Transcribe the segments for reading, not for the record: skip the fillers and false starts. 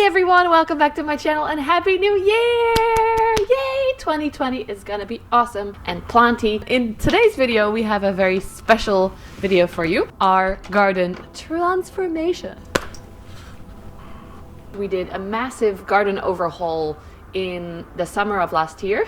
everyone, welcome back to my channel and Happy New Year! Yay! 2020 is gonna be awesome and planty. In today's video, we have a very special video for you. Our garden transformation. We did a massive garden overhaul in the summer of last year.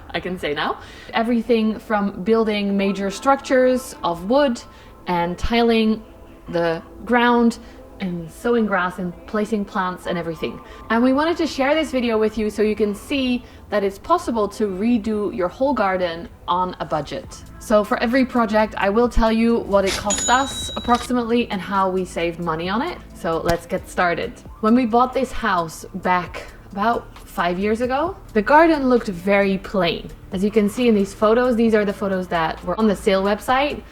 I can say now. Everything from building major structures of wood and tiling the ground and sowing grass and placing plants and everything. And we wanted to share this video with you so you can see that it's possible to redo your whole garden on a budget. So for every project, I will tell you what it cost us approximately and how we saved money on it. So let's get started. When we bought this house back about 5 years ago, the garden looked very plain. As you can see in these photos, these are the photos that were on the sale website.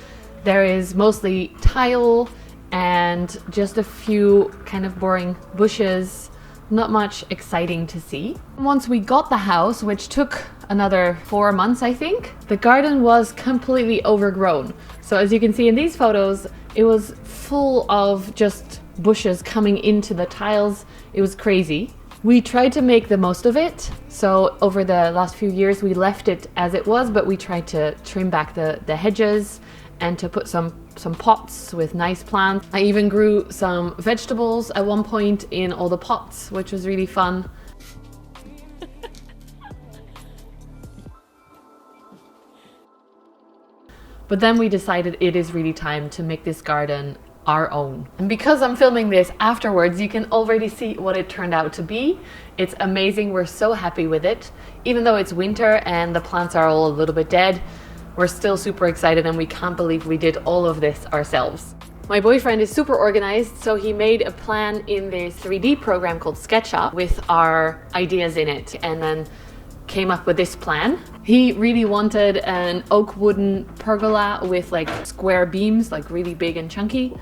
There is mostly tile and just a few kind of boring bushes, not much exciting to see. Once we got the house, which took another 4 months, I think, the garden was completely overgrown. So as you can see in these photos, it was full of just bushes coming into the tiles. It was crazy. We tried to make the most of it. So over the last few years, we left it as it was, but we tried to trim back the hedges and to put some pots with nice plants. I even grew some vegetables at one point in all the pots, which was really fun. But then we decided it is really time to make this garden our own. And because I'm filming this afterwards, you can already see what it turned out to be. It's amazing. We're so happy with it. Even though it's winter and the plants are all a little bit dead, we're still super excited and we can't believe we did all of this ourselves. My boyfriend is super organized, so he made a plan in this 3D program called SketchUp with our ideas in it and then came up with this plan. He really wanted an oak wooden pergola with like square beams, like really big and chunky,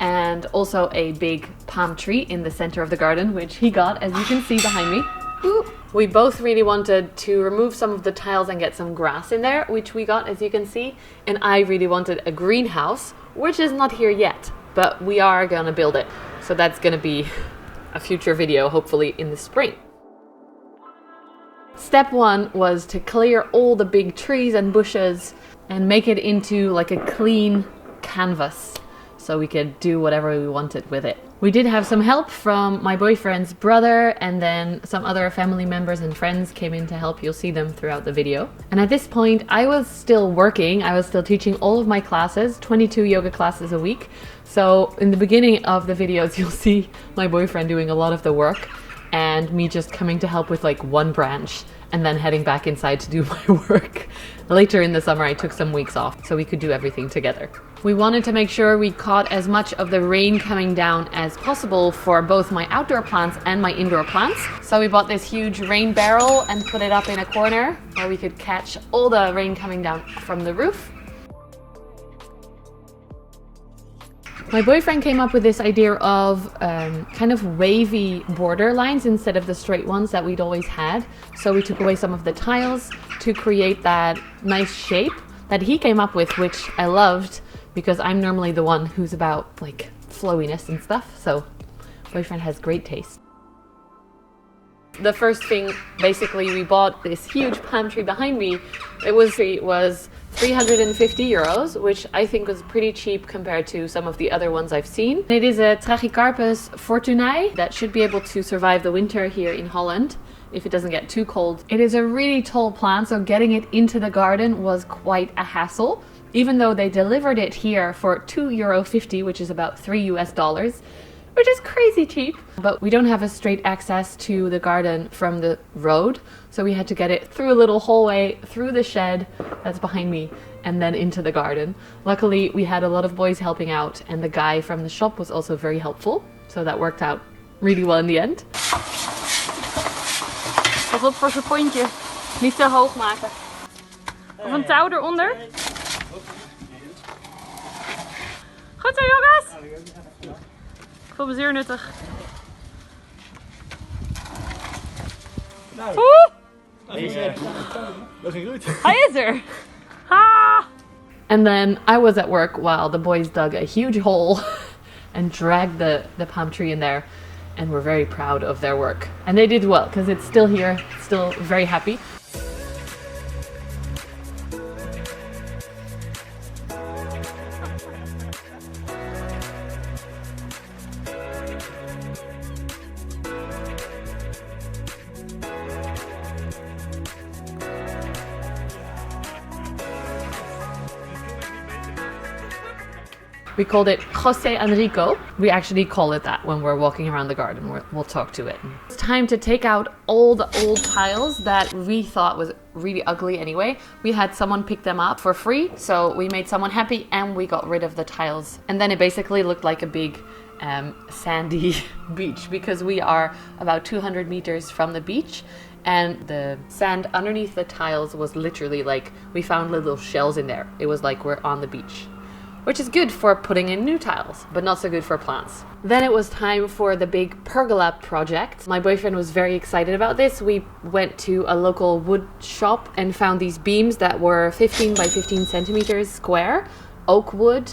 and also a big palm tree in the center of the garden, which he got, as you can see behind me. Ooh. We both really wanted to remove some of the tiles and get some grass in there, which we got, as you can see. And I really wanted a greenhouse, which is not here yet, but we are gonna build it. So that's gonna be a future video, hopefully in the spring. Step one was to clear all the big trees and bushes and make it into like a clean canvas so we could do whatever we wanted with it. We did have some help from my boyfriend's brother, and then some other family members and friends came in to help. You'll see them throughout the video. And at this point, I was still working. I was still teaching all of my classes, 22 yoga classes a week. So in the beginning of the videos, you'll see my boyfriend doing a lot of the work and me just coming to help with like one branch and then heading back inside to do my work. Later in the summer, I took some weeks off so we could do everything together. We wanted to make sure we caught as much of the rain coming down as possible for both my outdoor plants and my indoor plants. So we bought this huge rain barrel and put it up in a corner where we could catch all the rain coming down from the roof. My boyfriend came up with this idea of kind of wavy border lines instead of the straight ones that we'd always had. So we took away some of the tiles to create that nice shape that he came up with, which I loved because I'm normally the one who's about like flowiness and stuff. So boyfriend has great taste. The first thing, basically, we bought this huge palm tree behind me. It was 350 euros, which I think was pretty cheap compared to some of the other ones I've seen. It is a Trachycarpus fortunae that should be able to survive the winter here in Holland if it doesn't get too cold. It is a really tall plant, so getting it into the garden was quite a hassle, even though they delivered it here for €2.50, which is about $3 US, which is crazy cheap. But we don't have a straight access to the garden from the road, so we had to get it through a little hallway, through the shed that's behind me, and then into the garden. Luckily, we had a lot of boys helping out, and the guy from the shop was also very helpful, so that worked out really well in the end. Pas op voor zijn pontje. Niet te hoog maken. Of een touw eronder. Goed zo, jongens! Ik voel me zeer nuttig. Deze. Dat ging goed. Hij is er! Ha! And then I was at work while the boys dug a huge hole and dragged the palm tree in there. and we're very proud of their work. And they did well because it's still here, still very happy. We called it Jose Enrico. We actually call it that when we're walking around the garden. We'll talk to it. It's time to take out all the old tiles that we thought was really ugly anyway. We had someone pick them up for free, so we made someone happy and we got rid of the tiles. And then it basically looked like a big sandy beach because we are about 200 meters from the beach. And the sand underneath the tiles was literally like, we found little shells in there. It was like we're on the beach. Which is good for putting in new tiles, but not so good for plants. Then it was time for the big pergola project. My boyfriend was very excited about this. We went to a local wood shop and found these beams that were 15 by 15 centimeters square, oak wood,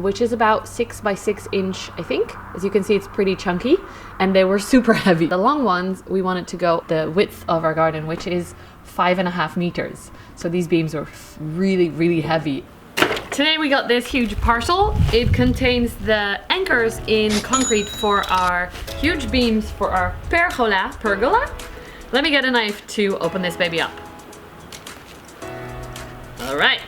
which is about 6 by 6 inch, I think. As you can see, it's pretty chunky, and they were super heavy. The long ones, we wanted to go the width of our garden, which is 5.5 meters. So these beams were really, really heavy. Today we got this huge parcel. It contains the anchors in concrete for our huge beams for our pergola. Let me get a knife to open this baby up. All right.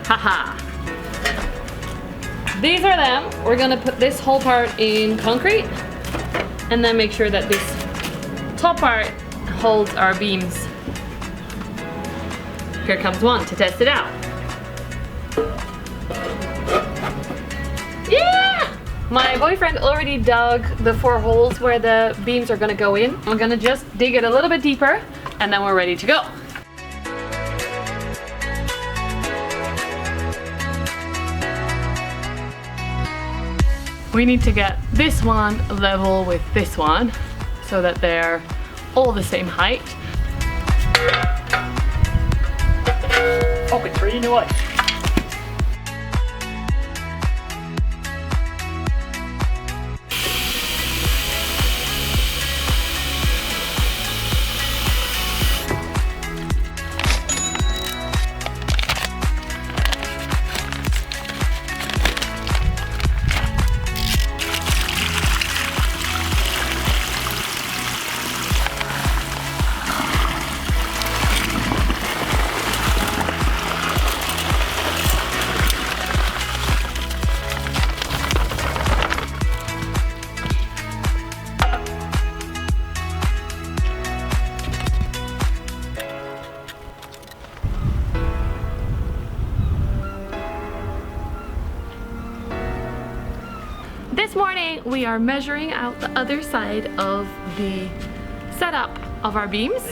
Haha. These are them. We're gonna put this whole part in concrete and then make sure that this top part holds our beams. Here comes one to test it out. Yeah! My boyfriend already dug the 4 holes where the beams are gonna go in. I'm gonna just dig it a little bit deeper and then we're ready to go. We need to get this one level with this one so that they're all the same height. Fucking 3 in the way. This morning we are measuring out the other side of the setup of our beams,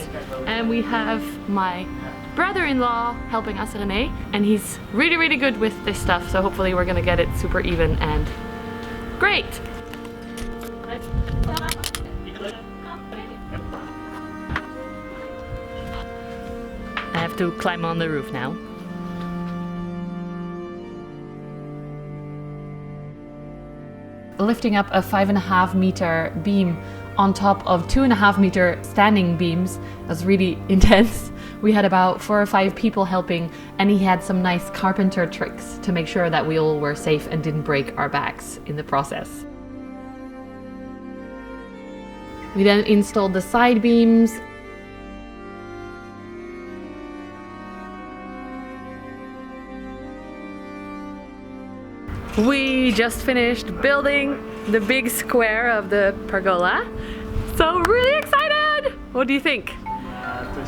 and we have my brother-in-law helping us, René, and he's really good with this stuff, so hopefully we're gonna get it super even and great. I have to climb on the roof now. Lifting up a 5.5 meter beam on top of 2.5 meter standing beams was really intense. We had about 4 or 5 people helping, and he had some nice carpenter tricks to make sure that we all were safe and didn't break our backs in the process. We then installed the side beams. We just finished building the big square of the pergola. So really excited! What do you think?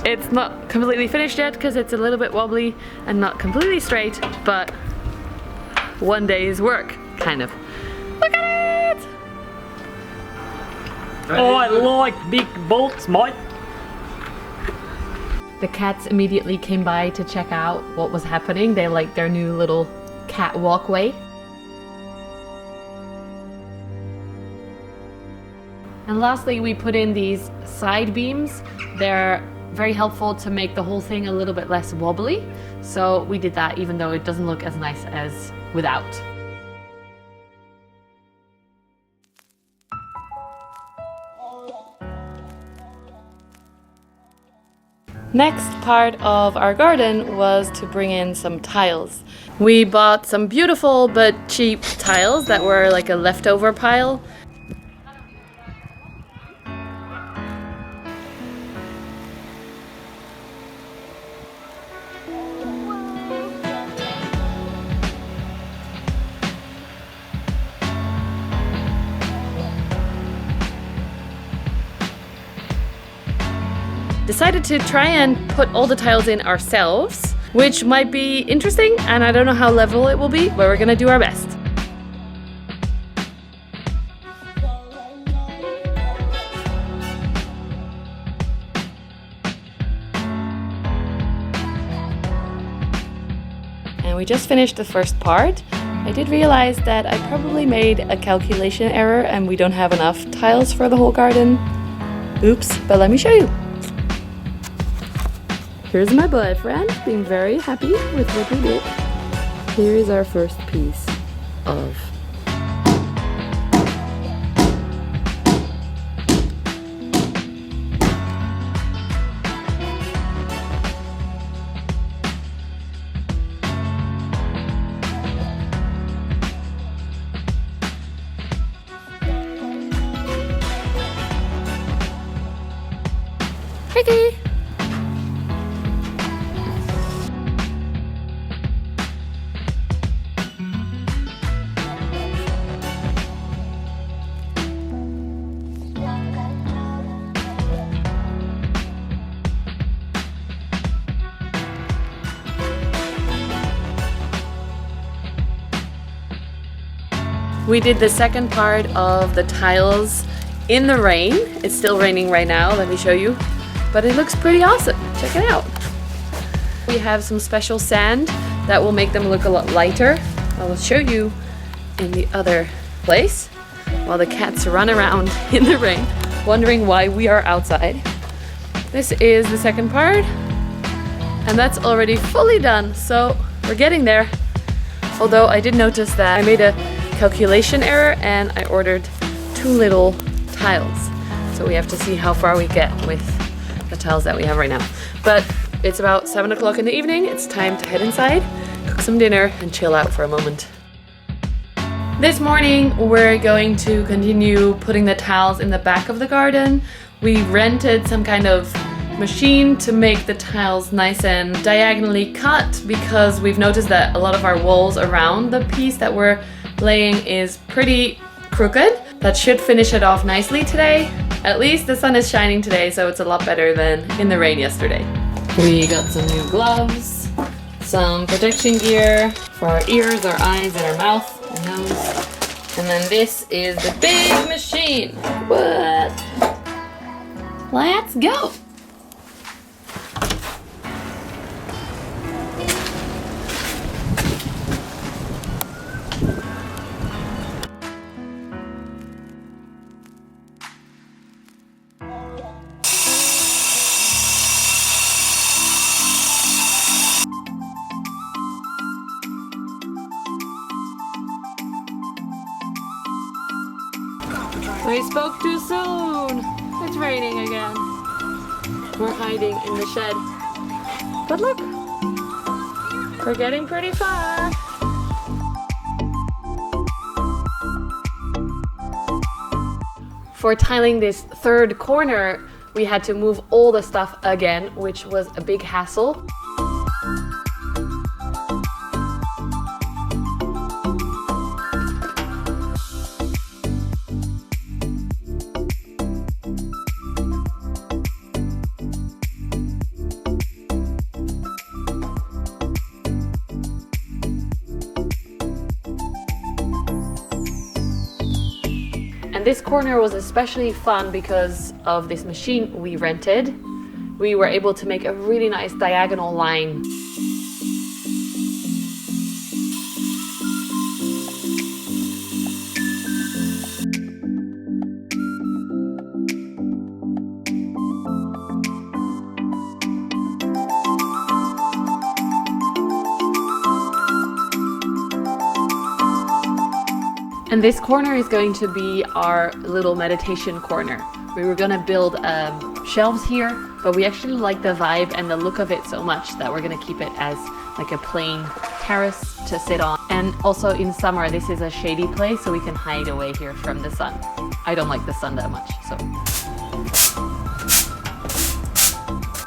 It's not completely finished yet because it's a little bit wobbly and not completely straight, but one day's work, kind of. Look at it! Oh, I like big bolts, mate. The cats immediately came by to check out what was happening. They liked their new little cat walkway. And lastly, we put in these side beams. They're very helpful to make the whole thing a little bit less wobbly. So we did that, even though it doesn't look as nice as without. Next part of our garden was to bring in some tiles. We bought some beautiful but cheap tiles that were like a leftover pile. Decided to try and put all the tiles in ourselves, which might be interesting, and I don't know how level it will be, but we're gonna do our best. And we just finished the first part. I did realize that I probably made a calculation error and we don't have enough tiles for the whole garden. Oops, but let me show you. Here's my boyfriend being very happy with what we did. Here is our first piece of Ricky. We did the second part of the tiles in the rain. It's still raining right now, let me show you. But it looks pretty awesome, check it out. We have some special sand that will make them look a lot lighter. I will show you in the other place while the cats run around in the rain, wondering why we are outside. This is the second part, and that's already fully done, so we're getting there. Although I did notice that I made a calculation error and I ordered too little tiles. So we have to see how far we get with the tiles that we have right now. But it's about 7 o'clock in the evening. It's time to head inside, cook some dinner and chill out for a moment. This morning we're going to continue putting the tiles in the back of the garden. We rented some kind of machine to make the tiles nice and diagonally cut because we've noticed that a lot of our walls around the piece that we're laying is pretty crooked. That should finish it off nicely today. At least the sun is shining today, so it's a lot better than in the rain yesterday. We got some new gloves, some protection gear for our ears, our eyes, and our mouth and nose. And then this is the big machine. What? Let's go. We spoke too soon. It's raining again. We're hiding in the shed. But look, we're getting pretty far. For tiling this third corner, we had to move all the stuff again, which was a big hassle. And this corner was especially fun because of this machine we rented. We were able to make a really nice diagonal line. And this corner is going to be our little meditation corner. We were gonna build shelves here, but we actually like the vibe and the look of it so much that we're gonna keep it as like a plain terrace to sit on. And also in summer, this is a shady place, so we can hide away here from the sun. I don't like the sun that much, so.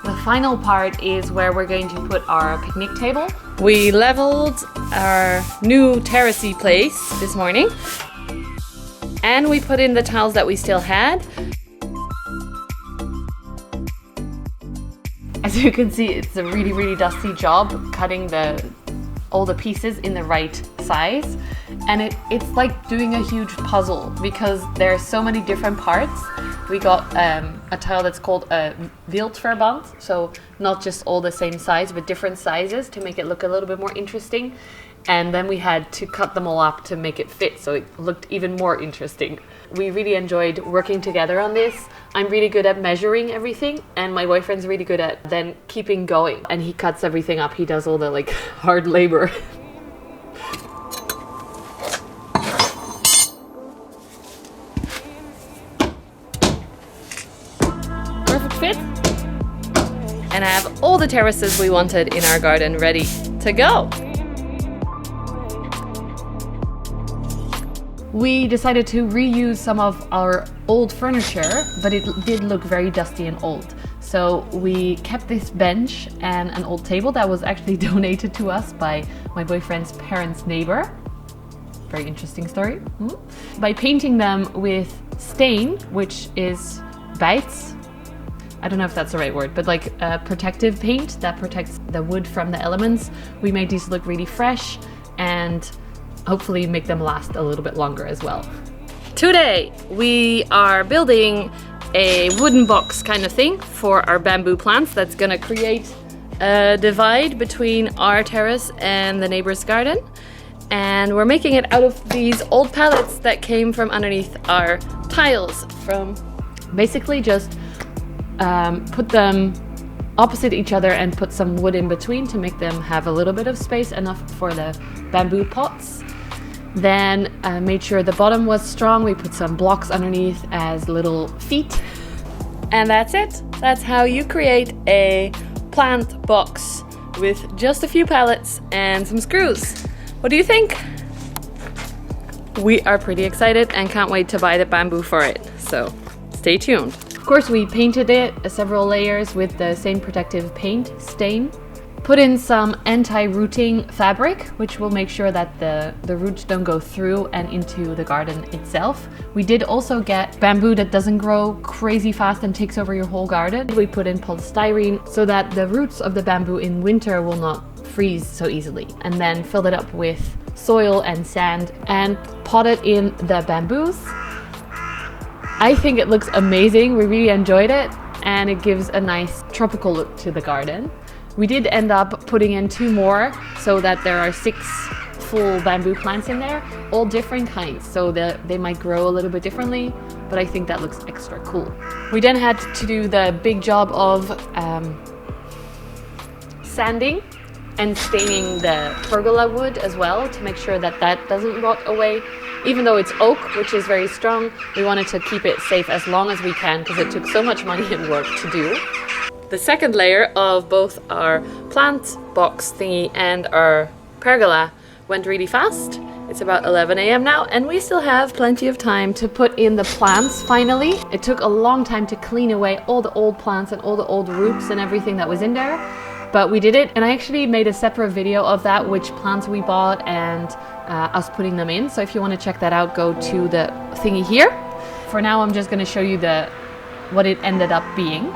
The final part is where we're going to put our picnic table. We leveled our new terracey place this morning, and we put in the tiles that we still had. As you can see, it's a really, really dusty job cutting all the pieces in the right size. And it's like doing a huge puzzle because there are so many different parts. We got a tile that's called a wildverband, so not just all the same size, but different sizes to make it look a little bit more interesting. And then we had to cut them all up to make it fit, so it looked even more interesting. We really enjoyed working together on this. I'm really good at measuring everything, and my boyfriend's really good at then keeping going. And he cuts everything up. He does all the like hard labor. Perfect fit. And I have all the terraces we wanted in our garden ready to go. We decided to reuse some of our old furniture, but it did look very dusty and old. So we kept this bench and an old table that was actually donated to us by my boyfriend's parents' neighbor. Very interesting story. By painting them with stain, which is bijts. I don't know if that's the right word, but like a protective paint that protects the wood from the elements. We made these look really fresh and hopefully make them last a little bit longer as well. Today we are building a wooden box kind of thing for our bamboo plants that's gonna create a divide between our terrace and the neighbor's garden. And we're making it out of these old pallets that came from underneath our tiles. From basically just put them opposite each other and put some wood in between to make them have a little bit of space, enough for the bamboo pots. Then made sure the bottom was strong. We put some blocks underneath as little feet. And that's it. That's how you create a plant box with just a few pallets and some screws. What do you think? We are pretty excited and can't wait to buy the bamboo for it. So stay tuned. Of course, we painted it several layers with the same protective paint stain. Put in some anti-rooting fabric, which will make sure that the roots don't go through and into the garden itself. We did also get bamboo that doesn't grow crazy fast and takes over your whole garden. We put in polystyrene so that the roots of the bamboo in winter will not freeze so easily. And then filled it up with soil and sand and potted in the bamboos. I think it looks amazing. We really enjoyed it, and it gives a nice tropical look to the garden. We did end up putting in 2 more so that there are 6 full bamboo plants in there, all different kinds, so that they might grow a little bit differently, but I think that looks extra cool. We then had to do the big job of sanding and staining the pergola wood as well to make sure that that doesn't rot away. Even though it's oak, which is very strong, we wanted to keep it safe as long as we can because it took so much money and work to do. The second layer of both our plant box thingy and our pergola went really fast. It's about 11 a.m. now, and we still have plenty of time to put in the plants finally. It took a long time to clean away all the old plants and all the old roots and everything that was in there, but we did it. And I actually made a separate video of that, which plants we bought and us putting them in. So if you want to check that out, go to the thingy here. For now, I'm just going to show you what it ended up being.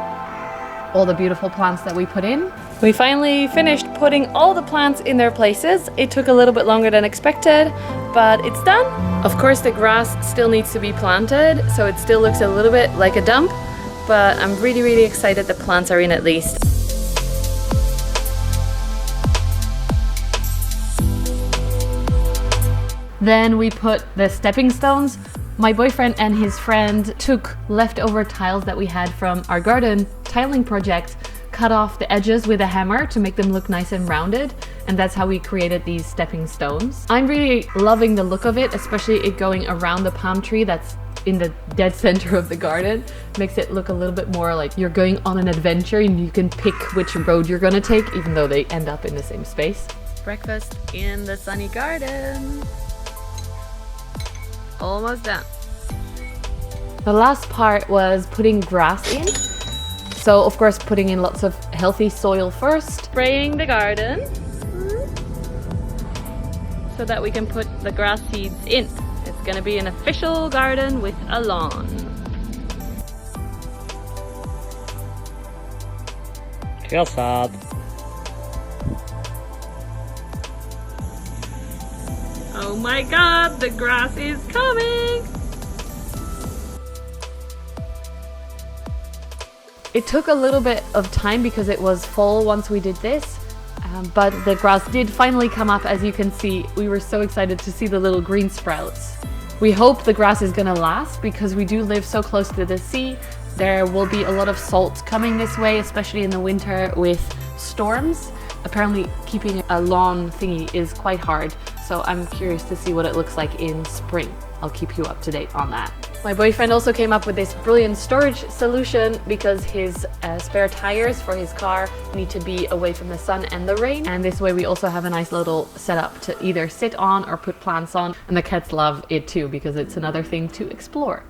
All the beautiful plants that we put in. We finally finished putting all the plants in their places. It took a little bit longer than expected, but it's done. Of course, the grass still needs to be planted, so it still looks a little bit like a dump, but I'm really, really excited the plants are in at least. Then we put the stepping stones. My boyfriend and his friend took leftover tiles that we had from our garden tiling project, cut off the edges with a hammer to make them look nice and rounded, and that's how we created these stepping stones. I'm really loving the look of it, especially it going around the palm tree that's in the dead center of the garden. Makes it look a little bit more like you're going on an adventure and you can pick which road you're gonna take, even though they end up in the same space. Breakfast in the sunny garden. Almost done. The last part was putting grass in. So of course putting in lots of healthy soil first. Spraying the garden so that we can put the grass seeds in. It's gonna be an official garden with a lawn. Grassaad. Oh my god, the grass is coming! It took a little bit of time because it was fall once we did this, but the grass did finally come up. As you can see, we were so excited to see the little green sprouts. We hope the grass is gonna last because we do live so close to the sea. There will be a lot of salt coming this way, especially in the winter with storms. Apparently keeping a lawn thingy is quite hard, so I'm curious to see what it looks like in spring. I'll keep you up to date on that. My boyfriend also came up with this brilliant storage solution because his spare tires for his car need to be away from the sun and the rain. And this way we also have a nice little setup to either sit on or put plants on. And the cats love it too because it's another thing to explore.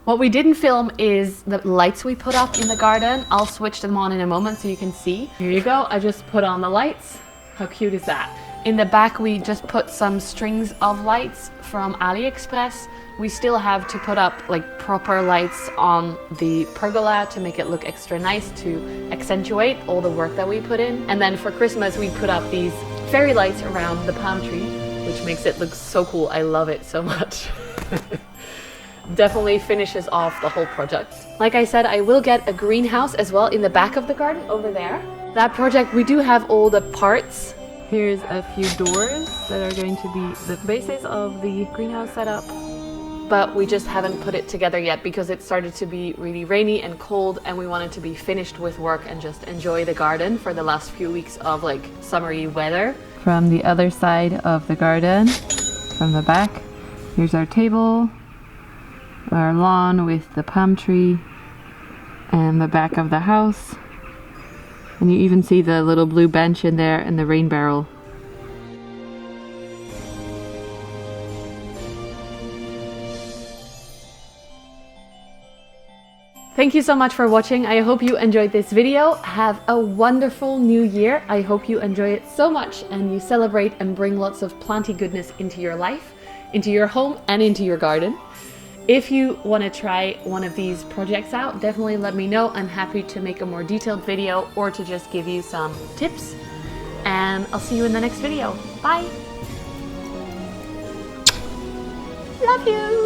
What we didn't film is the lights we put up in the garden. I'll switch them on in a moment so you can see. Here you go, I just put on the lights. How cute is that? In the back we just put some strings of lights from AliExpress. We still have to put up like proper lights on the pergola to make it look extra nice, to accentuate all the work that we put in. And then for Christmas we put up these fairy lights around the palm tree, which makes it look so cool. I love it so much. Definitely finishes off the whole project. Like I said, I will get a greenhouse as well in the back of the garden over there. That project, we do have all the parts. Here's a few doors that are going to be the basis of the greenhouse setup. But we just haven't put it together yet because it started to be really rainy and cold and we wanted to be finished with work and just enjoy the garden for the last few weeks of like summery weather. From the other side of the garden, from the back, here's our table, our lawn with the palm tree, and the back of the house. And you even see the little blue bench in there and the rain barrel. Thank you so much for watching. I hope you enjoyed this video. Have a wonderful new year. I hope you enjoy it so much and you celebrate and bring lots of planty goodness into your life, into your home and into your garden. If you want to try one of these projects out, definitely let me know. I'm happy to make a more detailed video or to just give you some tips. And I'll see you in the next video. Bye! Love you!